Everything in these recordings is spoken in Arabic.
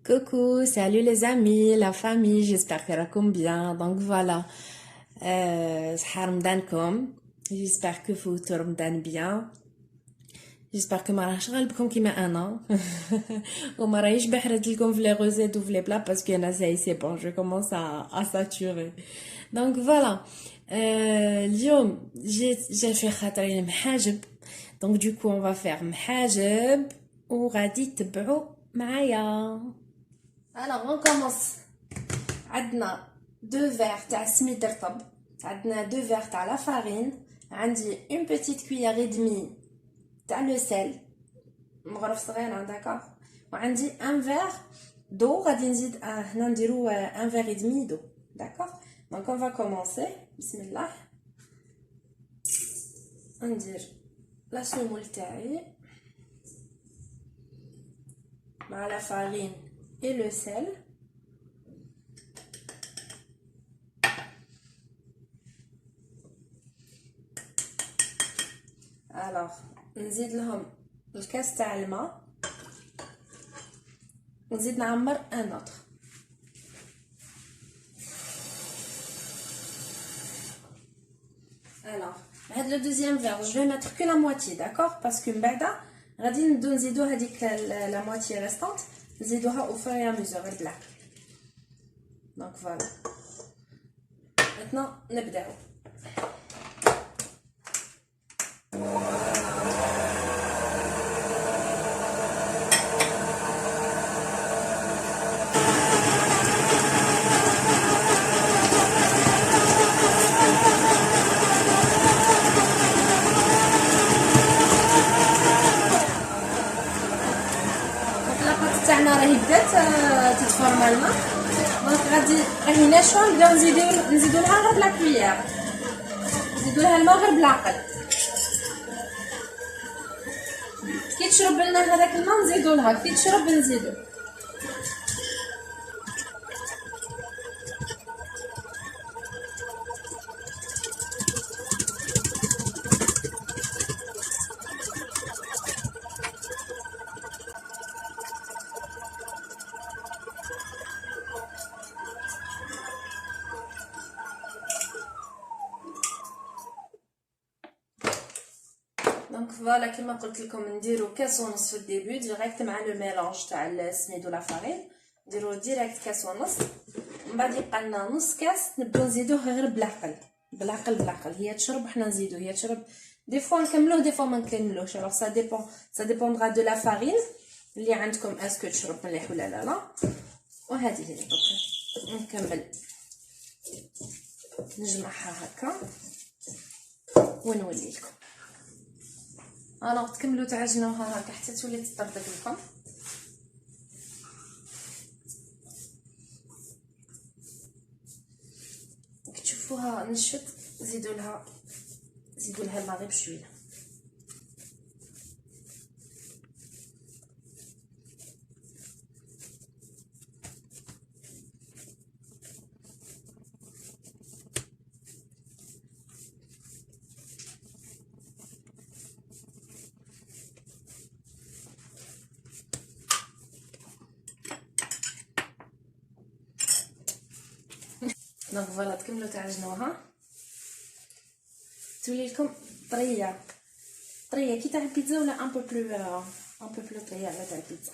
Coucou, salut les amis, la famille, j'espère que راكم bien. Donc voilà, صحة رمضانكم. J'espère que فوتوا رمضان bien. J'espère que ما راهش غالبكم كيما انا وما راهيش بحرت لكم في لي ريسيت وفي لي بلا باسكو انا سي بون je commence à saturer. Donc voilà. اليوم جا في خاطري المحاجب. Donc du coup on va faire محاجب وغادي تتبعوا معايا. Alors on commence. عندنا 2 verres تاع سميد رطب، عندنا 2 verres تاع لا فارين، عندي une petite cuillère et demie تاع لو سيل مغرف صغير داكوغ، وعندي un verre d'eau غادي نزيد هنا نديرو un verre et demi d'eau داكوغ. Donc on va commencer. بسم الله. ندير لا سمول تاعي مع لا فارين et le sel. Alors نزيد لهم الكاس تاع الماء ونزيد نعمر ان اوتر. Alors هاد لو دوزيام فير جو vais mettre que la moitié d'accord parce que من بعدا غادي نزيدو هذيك لا موitié restante نزيدوها au fur et à mesure غير بالعقل. Donc voilà. Maintenant نبداو. تاعنا راهي بدات تتفرمل الماء. دونك غادي راهي ناشفه نبداو نزيدو لها غير بلا كويير، نزيدو لها الماء غير بالعقل. كي تشرب لنا هذاك الماء نزيدو لها، كي تشرب نزيدو. دونك فوالا كيما قلت لكم نديرو كاس ونص في الديبي ديريكت مع لو ميلونج تاع السميد ولا فارين، نديرو ديريكت كاس ونص. من بعد يبقى لنا نص كاس نبداو نزيدوه غير بالعقل بالعقل. هي تشرب وحنا نزيدو، هي تشرب. دي فوا نكملوه دي فوا ما نكملوش. alors ça dépendra de la farine اللي عندكم اسكو تشرب مليح ولا لا. وهذه هي دونك نكمل نجمعها هكا ونولي لكم. الوغ تكملوا تعجنوها هكا حتى تولي تطرطق لكم. كي تشوفوها نشفت زيدوا لها الماء غير بشويه. دونك فوالا تكملوا تعجنوها تولي لكم طريه كي تاع البيتزا ولا ان بو بلو طريه على تاع البيتزا.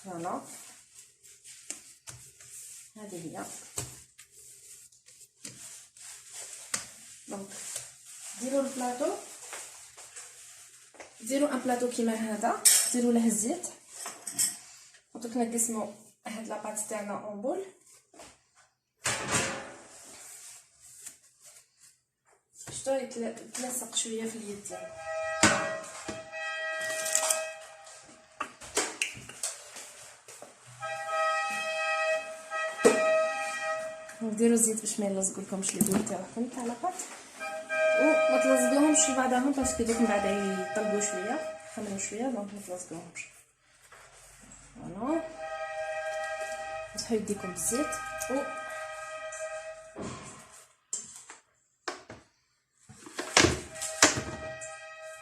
فوالا هذه هي. دونك ديروا البلاطو، ديروا ان بلاطو كيما هذا، ديروا له الزيت ودوك نقسموا هاد لاباط تاعنا اون بول. شتو يتلصق شويه في اليد ديالي. نديرو الزيت باش ما يلصقوا لكمش لي بول تاعكم تاع لاباط، وما تلصقوهمش لبعضهم باسكو دوك من بعد يطلقوا شويه يخمروا شويه دونك ما تلصقوهمش. فوالا مسحوا يديكم بالزيت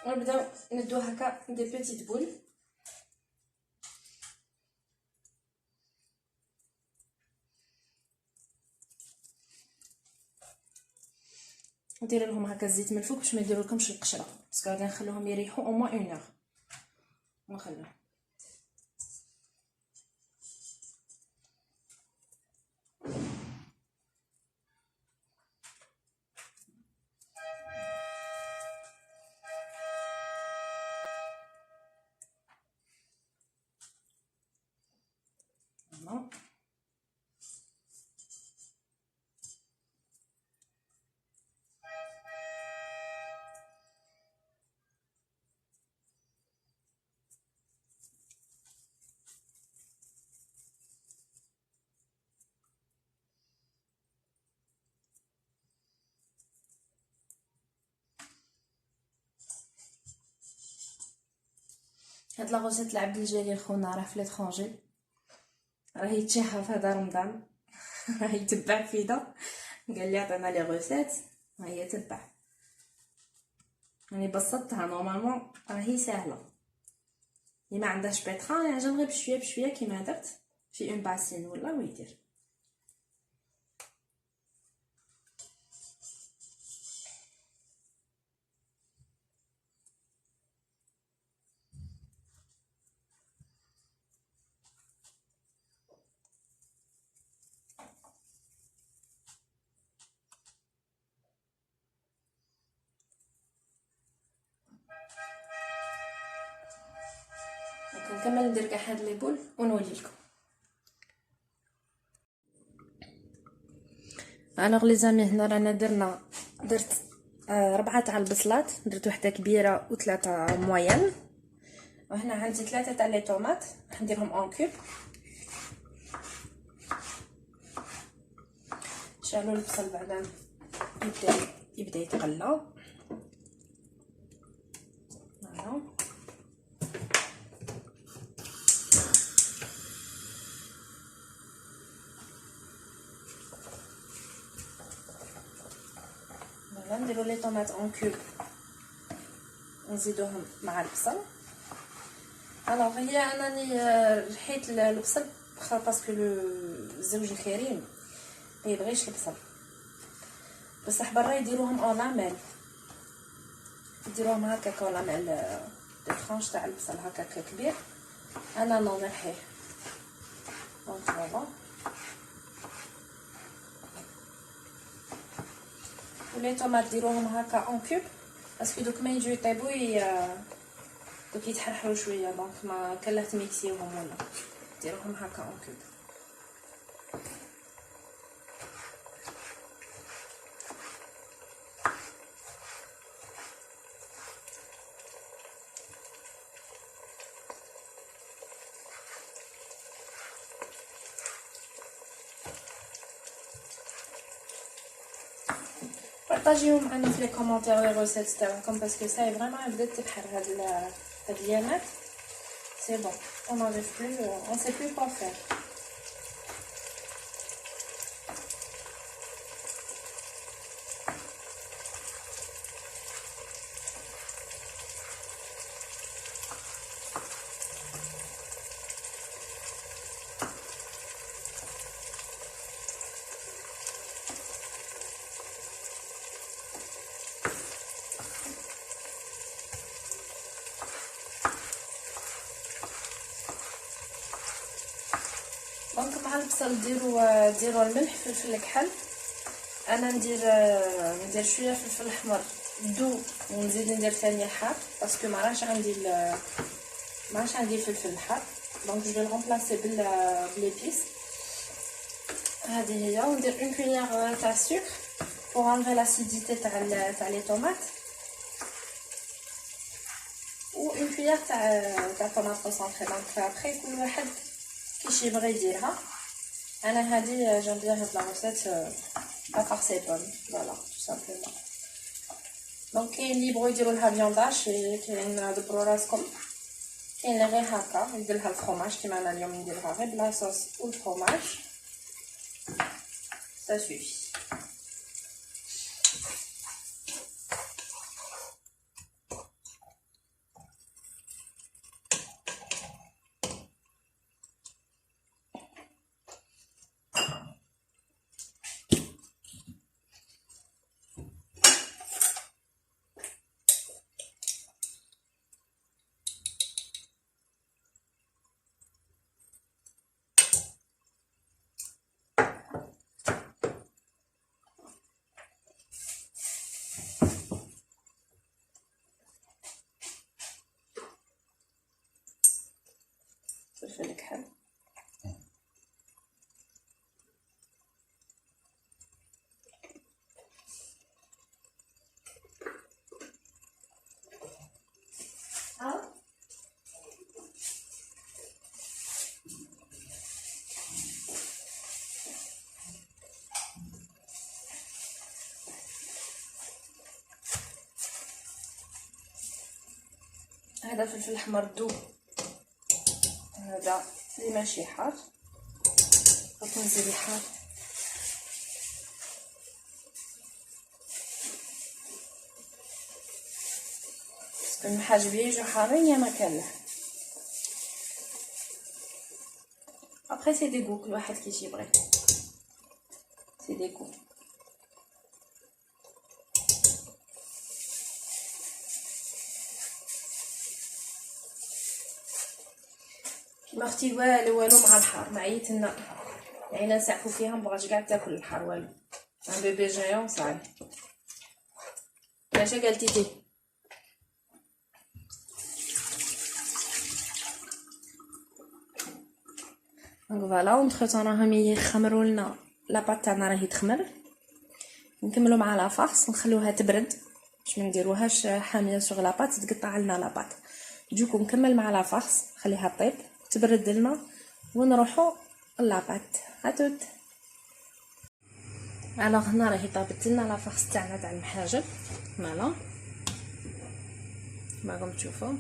ونبداو ندو هكا دي بيتيت بول. ندير لهم هكا الزيت من الفوق باش ما يديرولكمش القشره، باسكو غادي نخلوهم يريحوا او موان 1 اور نخلوهم. هاد لاغوسيت لعبد الجليل خونا راه في لترونجي، راه يتشهى في هذا رمضان راه يتبع فينا، قال لي عطينا لي غوسيت ها هي تبع. يعني بسطتها نورمالمون راهي ساهله، اللي ما عندهاش بيتران يعجن غير بشويه بشويه كيما درت في اون باسين ولا ويدير. نكمل ندير كاع هاد لي بول ونولي لكم. الوغ لي زامي هنا رانا درت 4 تاع البصلات، درت وحده كبيره و3 موين، وهنا عندي 3 تاع لي طوماط راح نديرهم اون كوب. شالوا البصل بعدا يبدا يتقلى. فوالا نديرو لي طوماط اون كوب ونزيدوهم مع البصل. الوغ هي انني رحيت البصل باسكو الزوج الكريم ما يبغيش البصل، بصح برا يديروهم اون لاميل، يديروهم هكا كولاميل دي فرانش تاع البصل هكا كبير. انا نو نرحيه دونك فوالا. ولي طوماط ديروهم هكا اون كوب باسكو دوك ما يجيو يطيبو دوك يتحرحروا شويه، دونك ما كلا تميكسيوهم ولا ديروهم هكا اون كوب. بارطاجيو معنا في لي كومونتير لي ريسيت تاعكم باسكو ساي فريمون بدات تبحر هاد اليامات. سي بون اون اريف بلو اون سي بلو كوا فير. دونك مع البصل ديروا الملح فلفل الكحل. انا ندير شويه فلفل احمر دو ونزيد ندير ثاني حار باسكو ما راش عندي الفلفل الحار، دونك جو ريمبلاسي بليبيس. هذه هي. وندير اون كوينير تاع السكر بور انلغي لاسيديتي تاع لي طوماط، و اون كوينير تاع طوماط كونسونطري. دونك ابري كل واحد كيش يبغي يديرها. انا هذه جام بيان هاد لا ريسيت ابار سي بون فوالا تو سامبلومون. دونك كاين اللي يبغوا يديروا لها فيونداج، كاين دبروا راسكم، كاين اللي غير هكا يدير لها الفرomاج كيما انا اليوم نديرها غير بلا صوص والفرomاج سا سوفي. فلفل كحل. هذا فلفل احمر دوب، هذا اللي ماشي حار، نحط نزيد الحار. باسكو الحاجب يجو حارين يا ما كان له. ابخي سي دي غو، كل واحد كيش يبغي، سي دي غو. كيما اختي والو مع الحار، ما عييتلنا عينا نسعفو فيها، مبغاتش كاع تاكل الحار والو. ان بيبي جايون صايب. ماشي قالتي تي دونك فوالا. ونخرطو راهم يخمروا لنا لاباط تاعنا، راهي تخمر. نكملوا مع لا فارس، نخلوها تبرد باش ما نديروهاش حاميه سوغ لاباط تقطع لنا لاباط. دوكو نكمل مع لا فارس، نخليها طيب تبرد لنا ونروحوا لاباط. هاتوت. الوغ هنا راهي طابت لنا لا فارس تاعنا تاع المحاجب. فوالا كما راكم تشوفوا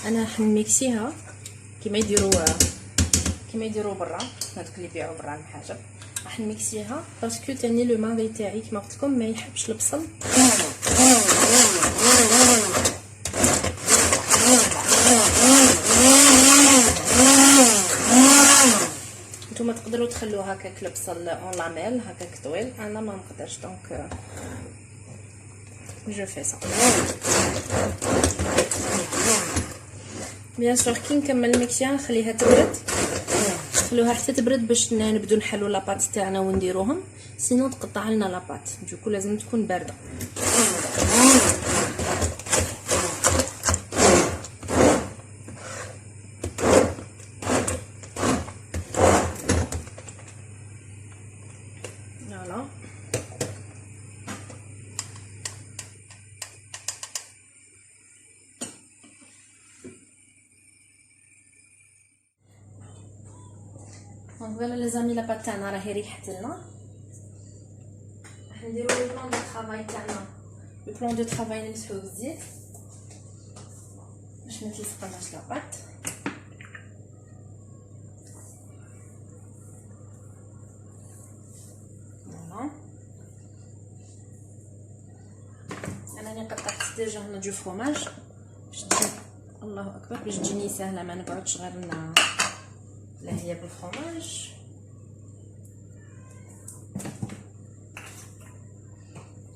انا راح نميكسيها كيما يديروا برا، هذوك اللي يبيعوا برا المحاجب. راح نميكسيها باسكو تاني لو ماري تاعي كيما قلت لكم ما يحبش البصل. نتوما تقدروا تخلوها هكاك البصل اون لاميل هكاك طويل، انا ما نقدرش دونك جو في سا. بيان سور كي نكمل الميكسيا نخليها تبرد، نخلوها حتى تبرد باش نبداو نحلو لاباط تاعنا ونديروهم، سينو تقطع لنا لاباط. دوكو لازم تكون بارده. فوالا فوالا لي زامي لاباط تاعنا راهي ريحت لنا. راح نديرو لو بلان دو طرافاي تاعنا، لو بلان دو طرافاي نمسحوه بالزيت باش ما تلصقناش لاباط. فوالا انا اللي قطعت ديجا هنا جو فروماج باش تجي، الله اكبر، باش تجيني سهله ما نقعدش غير لا هي بالفرماج.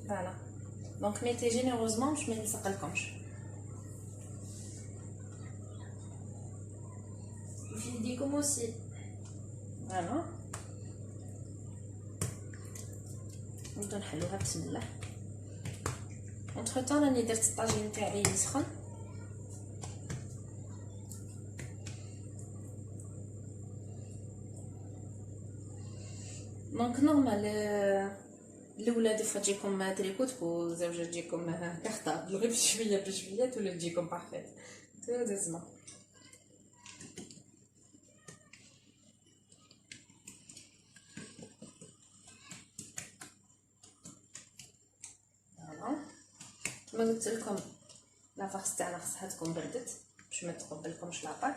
فوالا دونك ميتي جينيروزمون باش ما يلصقلكمش. في يديكم اوسي. فوالا نبداو نحلوها بسم الله. اونتر طون راني درت الطاجين تاعي يسخن، دونك نورمال الاولى دي فوا تجيكم تريكوت والزوجه تجيكم كخطه غير بشويه بشويه ولا تجيكم بارفيت تو دزما. فوالا كما قلت لكم لا فاس تاعنا خصها تكون بردت باش ما تقبلكمش لاباط.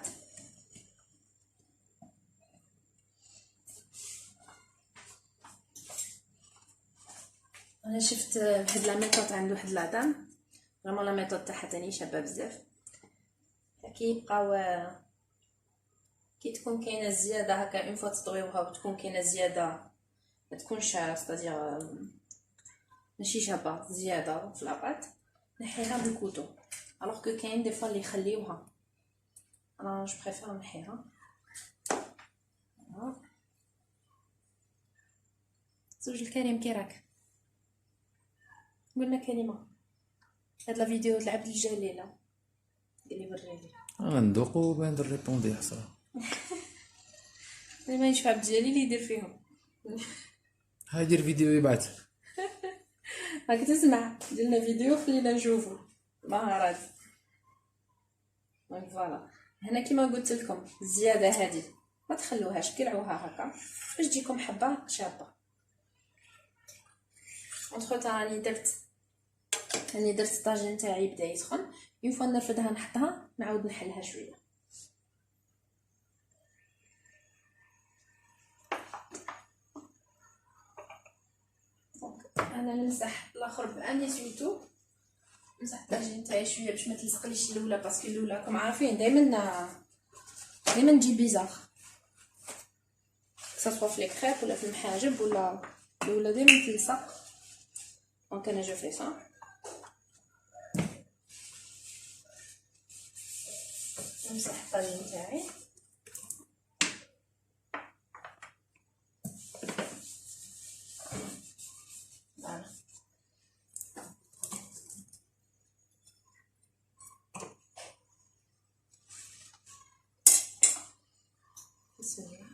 انا شفت واحد لا ميثود عند واحد لادام فريمون لا ميثود تاعها تاني شابه بزاف. كيبقاو كي تكون كاينه زياده هكا اون فوا تطويوها وتكون كاينه زياده ما تكونش ستادير ماشي شابه زياده في لاباط، نحيها بالكوتو. الوغ كو كاين دي فوا اللي يخليوها، انا جو بريفير نحيها. زوج الكريم كي راك قلنا كلمه. هاد لا فيديو تلعب الجليله اللي بريلي غندوقو وبان نريبوندي حصرا. اللي ما يشفع ديالي اللي يدير فيهم. ها دير فيديو يبعث. راك تسمع درنا فيديو خلينا نشوفو مهارات. دونك فوالا هنا كيما قلت لكم الزياده هذه ما تخلوهاش كيرعوها هكا باش تجيكم حبه شابه. اونتخ تا راني درت الطاجين تاعي بدا يسخن. اون فوا نرفدها نحطها نعاود نحلها شويه. انا نمسح الاخر باني سويتو نمسح الطاجين تاعي شويه باش ما تلصقليش الاولى باسكو الاولى راكم عارفين دائما تجي بيزار سواء في الكريب ولا في المحاجب ولا الاولى دائما تلصق. دونك انا جو في سا نمسح الطاجين تاعي. بسم الله.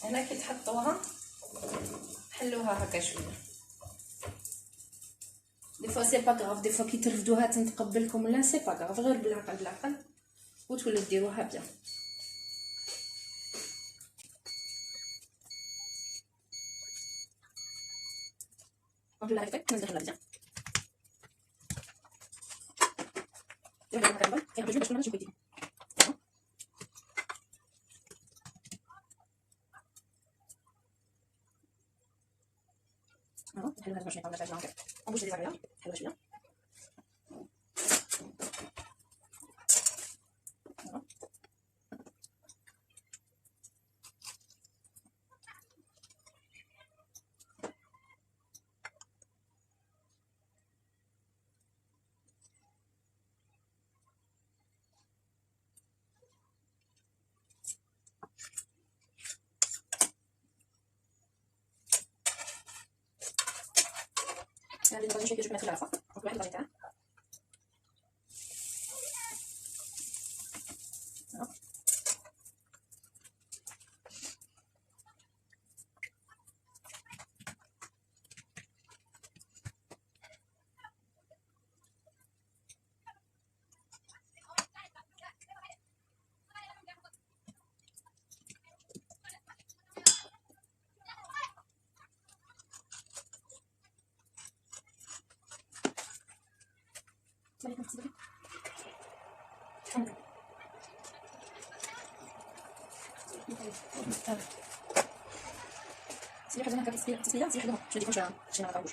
هنا كي تحطوها حلوها هكا شويه. دي فوا سي با غاف، دي فوا كي ترفدوها تنتقبلكم ولا سي با غاف، غير بالعقل وتولوا ديروها بيان. والله هكاك نزيد نخليها بيان. ديروها هكا قبل كيخرجوا باش ما تشوفوا يديكم. نحلو هذا شويه ولا حاجه هكا ونبوش لي زغيره نحلوها شويه. هذه الطاجين شويه كيجيو كما تخلى عفوا واحد الطاجين تاعها. سيري حاجه هكا تسبيله سيري حاجه باش ما يكونش شي نغطاوش.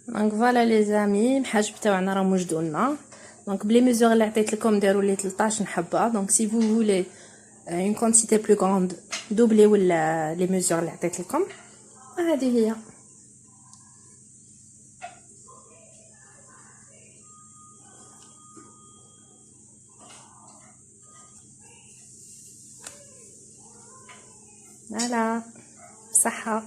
دونك فوالا لي زامي الحاجب تاعنا راه موجدوا لنا. دونك بلي ميزور اللي عطيت لكم ديروا لي 13 حبه. دونك سي فو فولي اون كونتيتي بلو غروند دوبلي ولا لي ميزور اللي عطيت لكم. هذه هي. فوالا صحه.